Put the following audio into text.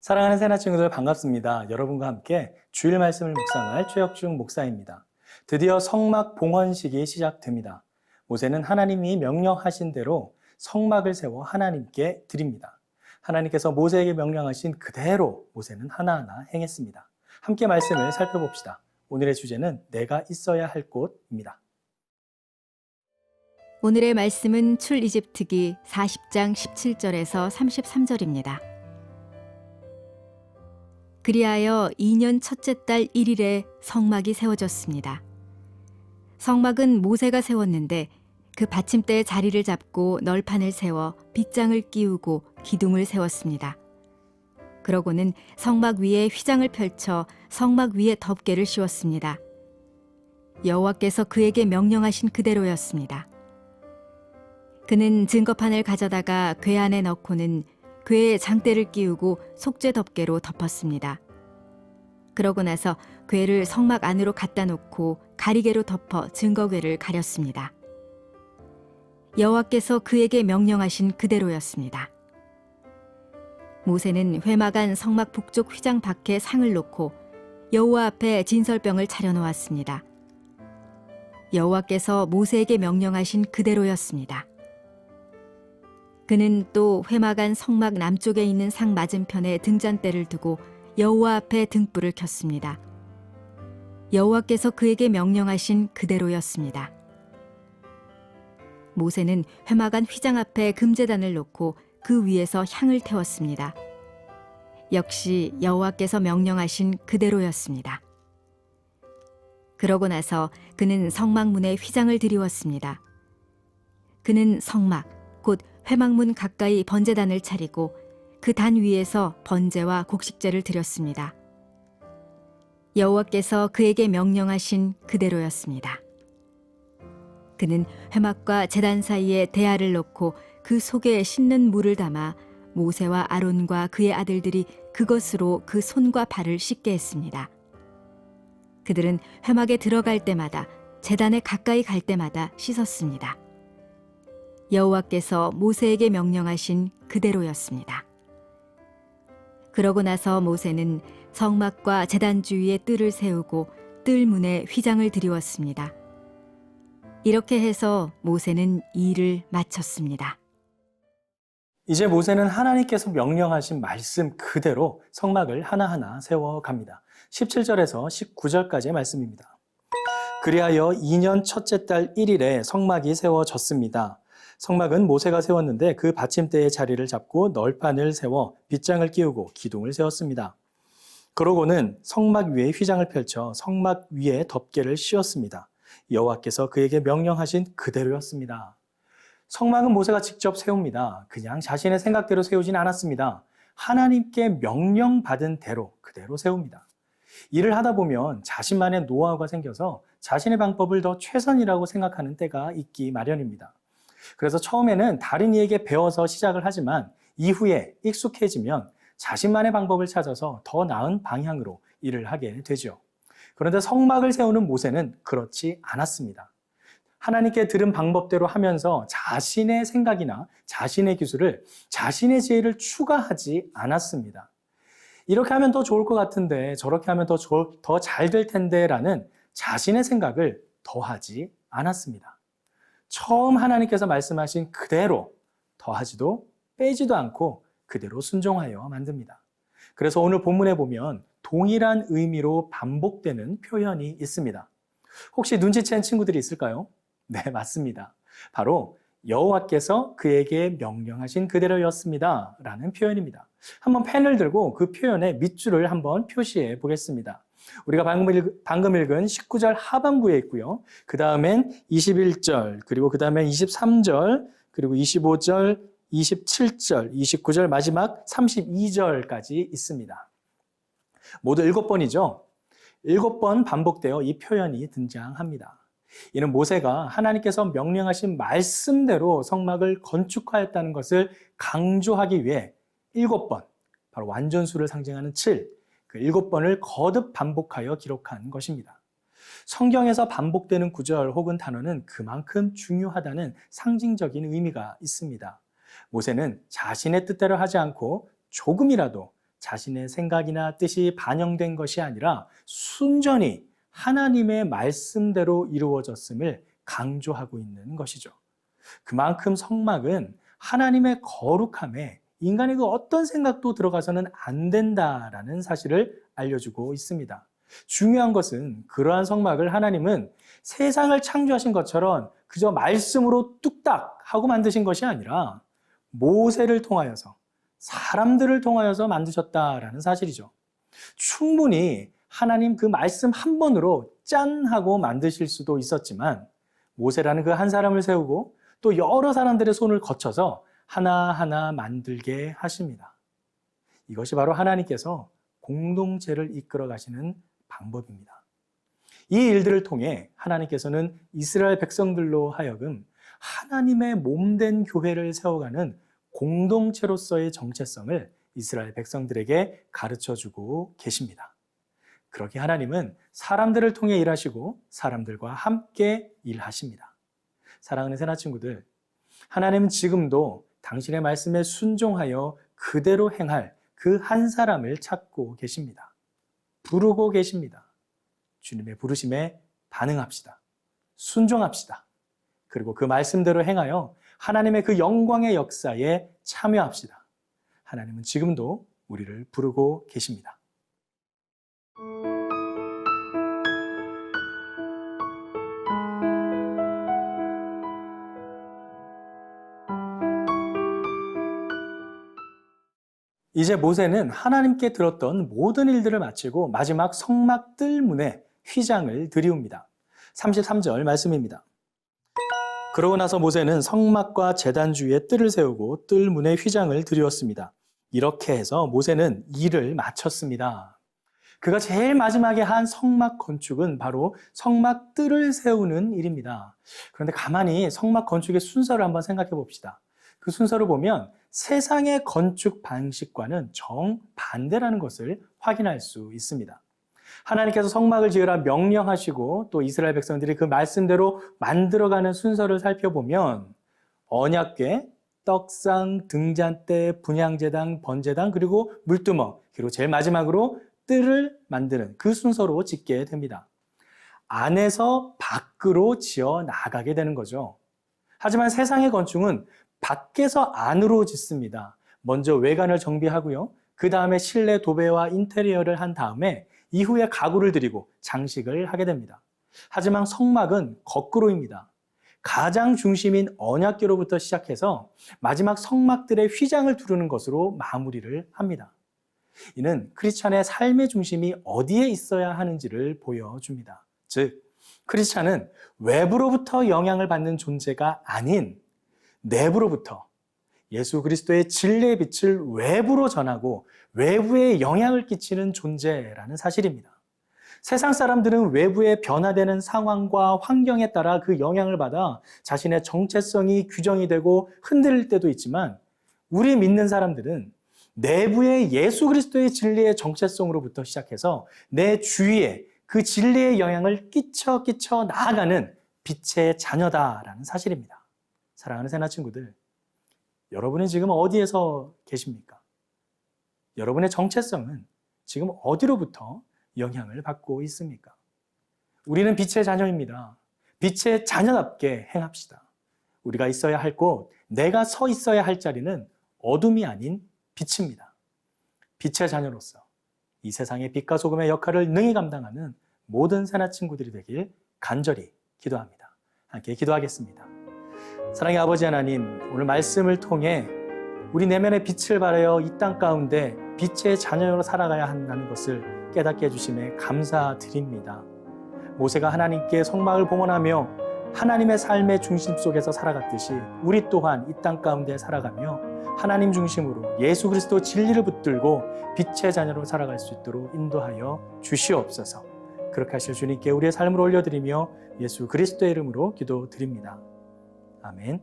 사랑하는 새나 친구들 반갑습니다. 여러분과 함께 주일 말씀을 묵상할 최혁중 목사입니다. 드디어 성막 봉헌식이 시작됩니다. 모세는 하나님이 명령하신 대로 성막을 세워 하나님께 드립니다. 하나님께서 모세에게 명령하신 그대로 모세는 하나하나 행했습니다. 함께 말씀을 살펴봅시다. 오늘의 주제는 내가 있어야 할 곳입니다. 오늘의 말씀은 출이집트기 40장 17절에서 33절입니다. 그리하여 2년 첫째 달 1일에 성막이 세워졌습니다. 성막은 모세가 세웠는데 그 받침대에 자리를 잡고 널판을 세워 빗장을 끼우고 기둥을 세웠습니다. 그러고는 성막 위에 휘장을 펼쳐 성막 위에 덮개를 씌웠습니다. 여호와께서 그에게 명령하신 그대로였습니다. 그는 증거판을 가져다가 궤 안에 넣고는 궤에 장대를 끼우고 속죄 덮개로 덮었습니다. 그러고 나서 궤를 성막 안으로 갖다 놓고 가리개로 덮어 증거궤를 가렸습니다. 여호와께서 그에게 명령하신 그대로였습니다. 모세는 회막 안 성막 북쪽 휘장 밖에 상을 놓고 여호와 앞에 진설병을 차려놓았습니다. 여호와께서 모세에게 명령하신 그대로였습니다. 그는 또 회막 안 성막 남쪽에 있는 상 맞은편에 등잔대를 두고 여호와 앞에 등불을 켰습니다. 여호와께서 그에게 명령하신 그대로였습니다. 모세는 회막 안 휘장 앞에 금제단을 놓고 그 위에서 향을 태웠습니다. 역시 여호와께서 명령하신 그대로였습니다. 그러고 나서 그는 성막문에 휘장을 들이웠습니다. 그는 성막, 곧 회막문 가까이 번제단을 차리고 그 단 위에서 번제와 곡식제를 드렸습니다. 여호와께서 그에게 명령하신 그대로였습니다. 그는 회막과 제단 사이에 대야를 놓고 그 속에 씻는 물을 담아 모세와 아론과 그의 아들들이 그것으로 그 손과 발을 씻게 했습니다. 그들은 회막에 들어갈 때마다 제단에 가까이 갈 때마다 씻었습니다. 여호와께서 모세에게 명령하신 그대로였습니다. 그러고 나서 모세는 성막과 제단 주위에 뜰을 세우고 뜰 문에 휘장을 들이웠습니다. 이렇게 해서 모세는 일을 마쳤습니다. 이제 모세는 하나님께서 명령하신 말씀 그대로 성막을 하나하나 세워갑니다. 17절에서 19절까지의 말씀입니다. 그리하여 2년 첫째 달 1일에 성막이 세워졌습니다. 성막은 모세가 세웠는데 그 받침대의 자리를 잡고 널판을 세워 빗장을 끼우고 기둥을 세웠습니다. 그러고는 성막 위에 휘장을 펼쳐 성막 위에 덮개를 씌웠습니다. 여호와께서 그에게 명령하신 그대로였습니다. 성막은 모세가 직접 세웁니다. 그냥 자신의 생각대로 세우진 않았습니다. 하나님께 명령받은 대로 그대로 세웁니다. 일을 하다 보면 자신만의 노하우가 생겨서 자신의 방법을 더 최선이라고 생각하는 때가 있기 마련입니다. 그래서 처음에는 다른 이에게 배워서 시작을 하지만 이후에 익숙해지면 자신만의 방법을 찾아서 더 나은 방향으로 일을 하게 되죠. 그런데 성막을 세우는 모세는 그렇지 않았습니다. 하나님께 들은 방법대로 하면서 자신의 생각이나 자신의 기술을, 자신의 지혜를 추가하지 않았습니다. 이렇게 하면 더 좋을 것 같은데 저렇게 하면 더 잘 될 텐데 라는 자신의 생각을 더하지 않았습니다. 처음 하나님께서 말씀하신 그대로 더하지도 빼지도 않고 그대로 순종하여 만듭니다. 그래서 오늘 본문에 보면 동일한 의미로 반복되는 표현이 있습니다. 혹시 눈치챈 친구들이 있을까요? 네, 맞습니다. 바로 여호와께서 그에게 명령하신 그대로였습니다 라는 표현입니다. 한번 펜을 들고 그 표현의 밑줄을 한번 표시해 보겠습니다. 우리가 방금 읽은 19절 하반부에 있고요. 그 다음엔 21절, 그리고 그 다음엔 23절, 그리고 25절, 27절, 29절, 마지막 32절까지 있습니다. 모두 7번이죠. 7번 반복되어 이 표현이 등장합니다. 이는 모세가 하나님께서 명령하신 말씀대로 성막을 건축하였다는 것을 강조하기 위해 7번, 바로 완전수를 상징하는 7, 그 7번을 거듭 반복하여 기록한 것입니다. 성경에서 반복되는 구절 혹은 단어는 그만큼 중요하다는 상징적인 의미가 있습니다. 모세는 자신의 뜻대로 하지 않고 조금이라도 자신의 생각이나 뜻이 반영된 것이 아니라 순전히 하나님의 말씀대로 이루어졌음을 강조하고 있는 것이죠. 그만큼 성막은 하나님의 거룩함에 인간의 그 어떤 생각도 들어가서는 안 된다라는 사실을 알려주고 있습니다. 중요한 것은 그러한 성막을 하나님은 세상을 창조하신 것처럼 그저 말씀으로 뚝딱 하고 만드신 것이 아니라 모세를 통하여서 사람들을 통하여서 만드셨다라는 사실이죠. 충분히 하나님 그 말씀 한 번으로 짠 하고 만드실 수도 있었지만 모세라는 그 한 사람을 세우고 또 여러 사람들의 손을 거쳐서 하나하나 만들게 하십니다. 이것이 바로 하나님께서 공동체를 이끌어 가시는 방법입니다. 이 일들을 통해 하나님께서는 이스라엘 백성들로 하여금 하나님의 몸된 교회를 세워가는 공동체로서의 정체성을 이스라엘 백성들에게 가르쳐주고 계십니다. 그렇게 하나님은 사람들을 통해 일하시고 사람들과 함께 일하십니다. 사랑하는 새나 친구들, 하나님은 지금도 당신의 말씀에 순종하여 그대로 행할 그 한 사람을 찾고 계십니다. 부르고 계십니다. 주님의 부르심에 반응합시다. 순종합시다. 그리고 그 말씀대로 행하여 하나님의 그 영광의 역사에 참여합시다. 하나님은 지금도 우리를 부르고 계십니다. 이제 모세는 하나님께 들었던 모든 일들을 마치고 마지막 성막 뜰문에 휘장을 들이웁니다. 33절 말씀입니다. 그러고 나서 모세는 성막과 제단 주위에 뜰을 세우고 뜰문에 휘장을 들이웠습니다. 이렇게 해서 모세는 일을 마쳤습니다. 그가 제일 마지막에 한 성막 건축은 바로 성막 뜰을 세우는 일입니다. 그런데 가만히 성막 건축의 순서를 한번 생각해 봅시다. 그 순서를 보면 세상의 건축 방식과는 정반대라는 것을 확인할 수 있습니다. 하나님께서 성막을 지으라 명령하시고 또 이스라엘 백성들이 그 말씀대로 만들어가는 순서를 살펴보면 언약궤, 떡상, 등잔대, 분향제단, 번제단, 그리고 물두멍, 그리고 제일 마지막으로 뜰을 만드는 그 순서로 짓게 됩니다. 안에서 밖으로 지어 나가게 되는 거죠. 하지만 세상의 건축은 밖에서 안으로 짓습니다. 먼저 외관을 정비하고요. 그 다음에 실내 도배와 인테리어를 한 다음에 이후에 가구를 들이고 장식을 하게 됩니다. 하지만 성막은 거꾸로입니다. 가장 중심인 언약궤로부터 시작해서 마지막 성막들의 휘장을 두르는 것으로 마무리를 합니다. 이는 크리스찬의 삶의 중심이 어디에 있어야 하는지를 보여줍니다. 즉, 크리스찬은 외부로부터 영향을 받는 존재가 아닌 내부로부터 예수 그리스도의 진리의 빛을 외부로 전하고 외부에 영향을 끼치는 존재라는 사실입니다. 세상 사람들은 외부에 변화되는 상황과 환경에 따라 그 영향을 받아 자신의 정체성이 규정이 되고 흔들릴 때도 있지만 우리 믿는 사람들은 내부의 예수 그리스도의 진리의 정체성으로부터 시작해서 내 주위에 그 진리의 영향을 끼쳐 나아가는 빛의 자녀다라는 사실입니다. 사랑하는 새나 친구들, 여러분은 지금 어디에서 계십니까? 여러분의 정체성은 지금 어디로부터 영향을 받고 있습니까? 우리는 빛의 자녀입니다. 빛의 자녀답게 행합시다. 우리가 있어야 할 곳, 내가 서 있어야 할 자리는 어둠이 아닌 빛입니다. 빛의 자녀로서 이 세상의 빛과 소금의 역할을 능히 감당하는 모든 새나 친구들이 되길 간절히 기도합니다. 함께 기도하겠습니다. 사랑의 아버지 하나님, 오늘 말씀을 통해 우리 내면의 빛을 발하여 이 땅 가운데 빛의 자녀로 살아가야 한다는 것을 깨닫게 해주심에 감사드립니다. 모세가 하나님께 성막을 봉헌하며 하나님의 삶의 중심 속에서 살아갔듯이 우리 또한 이 땅 가운데 살아가며 하나님 중심으로 예수 그리스도 진리를 붙들고 빛의 자녀로 살아갈 수 있도록 인도하여 주시옵소서. 그렇게 하실 주님께 우리의 삶을 올려드리며 예수 그리스도의 이름으로 기도드립니다. 아멘.